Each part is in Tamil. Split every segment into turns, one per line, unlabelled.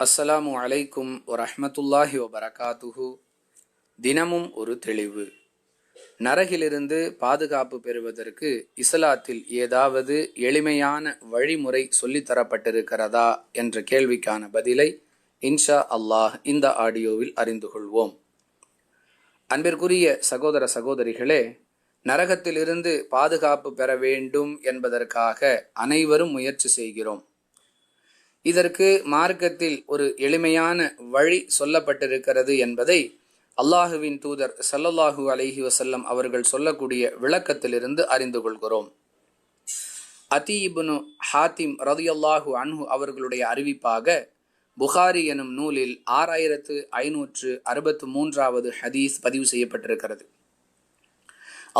அஸ்ஸலாமு அலைக்கும் வரஹ்மத்துல்லாஹி வபரகாத்துஹு. தினமும் ஒரு தெளிவு. நரகிலிருந்து பாதுகாப்பு பெறுவதற்கு இஸ்லாத்தில் ஏதாவது எளிமையான வழிமுறை சொல்லித்தரப்பட்டிருக்கிறதா என்ற கேள்விக்கான பதிலை இன்ஷா அல்லாஹ் இந்த ஆடியோவில் அறிந்து கொள்வோம். அன்பிற்குரிய சகோதர சகோதரிகளே, நரகத்திலிருந்து பாதுகாப்பு பெற வேண்டும் என்பதற்காக அனைவரும் முயற்சி செய்கிறோம். இதற்கு மார்க்கத்தில் ஒரு எளிமையான வழி சொல்லப்பட்டிருக்கிறது என்பதை அல்லாஹுவின் தூதர் ஸல்லல்லாஹு அலைஹி வஸல்லம் அவர்கள் சொல்லக்கூடிய விளக்கத்திலிருந்து அறிந்து கொள்கிறோம். அதி இப்னு ஹாத்திம் ரலியல்லாஹு அன்ஹு அவர்களுடைய அறிவிப்பாக புகாரி எனும் நூலில் 6563வது ஹதீஸ் பதிவு செய்யப்பட்டிருக்கிறது.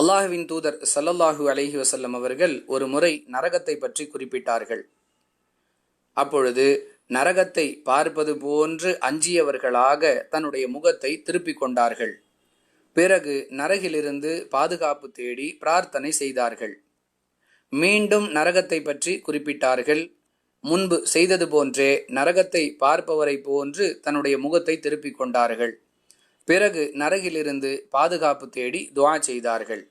அல்லாஹுவின் தூதர் ஸல்லல்லாஹு அலைஹி வஸல்லம் அவர்கள் ஒரு முறை நரகத்தை பற்றி குறிப்பிட்டார்கள். அப்பொழுது நரகத்தை பார்ப்பது போன்று அஞ்சியவர்களாக தன்னுடைய முகத்தை திருப்பிக் கொண்டார்கள். பிறகு நரகிலிருந்து பாதுகாப்பு தேடி பிரார்த்தனை செய்தார்கள். மீண்டும் நரகத்தை பற்றி குறிப்பிட்டார்கள். முன்பு செய்தது போன்றே நரகத்தை பார்ப்பவரை போன்று தன்னுடைய முகத்தை திருப்பிக் கொண்டார்கள். பிறகு நரகிலிருந்து பாதுகாப்பு தேடி துஆ செய்தார்கள்.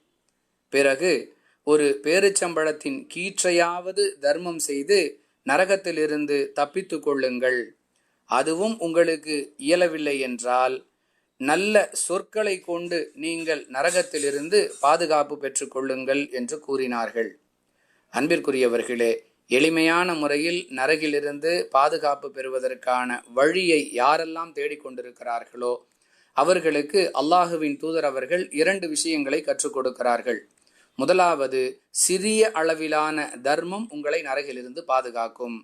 பிறகு ஒரு பேரிச்சம்பழத்தின் கீற்றையாவது தர்மம் செய்து நரகத்திலிருந்து தப்பித்து கொள்ளுங்கள். அதுவும் உங்களுக்கு இயலவில்லை என்றால் நல்ல சொற்களை கொண்டு நீங்கள் நரகத்திலிருந்து பாதுகாப்பு பெற்று கொள்ளுங்கள் என்று கூறினார்கள். அன்பிற்குரியவர்களே, எளிமையான முறையில் நரகிலிருந்து பாதுகாப்பு பெறுவதற்கான வழியை யாரெல்லாம் தேடிக்கொண்டிருக்கிறார்களோ அவர்களுக்கு அல்லாஹுவின் தூதர் அவர்கள் 2 விஷயங்களை கற்றுக் கொடுக்கிறார்கள். முதலாவது, சிறிய அளவிலான தர்மம் உங்களை நரகிலிருந்து பாதுகாக்கும்.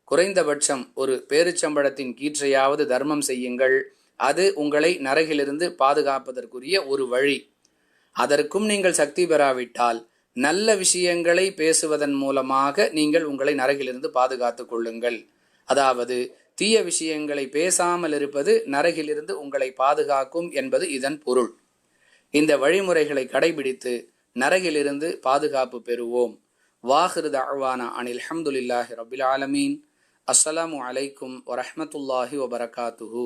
குறைந்தபட்சம் ஒரு பேரிச்சம்பழத்தின் கீற்றையாவது தர்மம் செய்யுங்கள். அது உங்களை நரகிலிருந்து பாதுகாப்பதற்குரிய ஒரு வழி. அதற்கும் நீங்கள் சக்தி பெறாவிட்டால் நல்ல விஷயங்களை பேசுவதன் மூலமாக நீங்கள் உங்களை நரகிலிருந்து பாதுகாத்துக் கொள்ளுங்கள். அதாவது தீய விஷயங்களை பேசாமல் இருப்பது நரகிலிருந்து உங்களை பாதுகாக்கும் என்பது இதன் பொருள். இந்த வழிமுறைகளை கடைபிடித்து நரகிலிருந்து பாதுகாப்பு பெறுவோம். வாஹிரு தஅவானா அனில் ஹம்துலில்லாஹி ரப்பில் ஆலமீன். அஸ்ஸலாமு அலைக்கும் வரஹ்மத்துல்லாஹி வபரகாத்துஹு.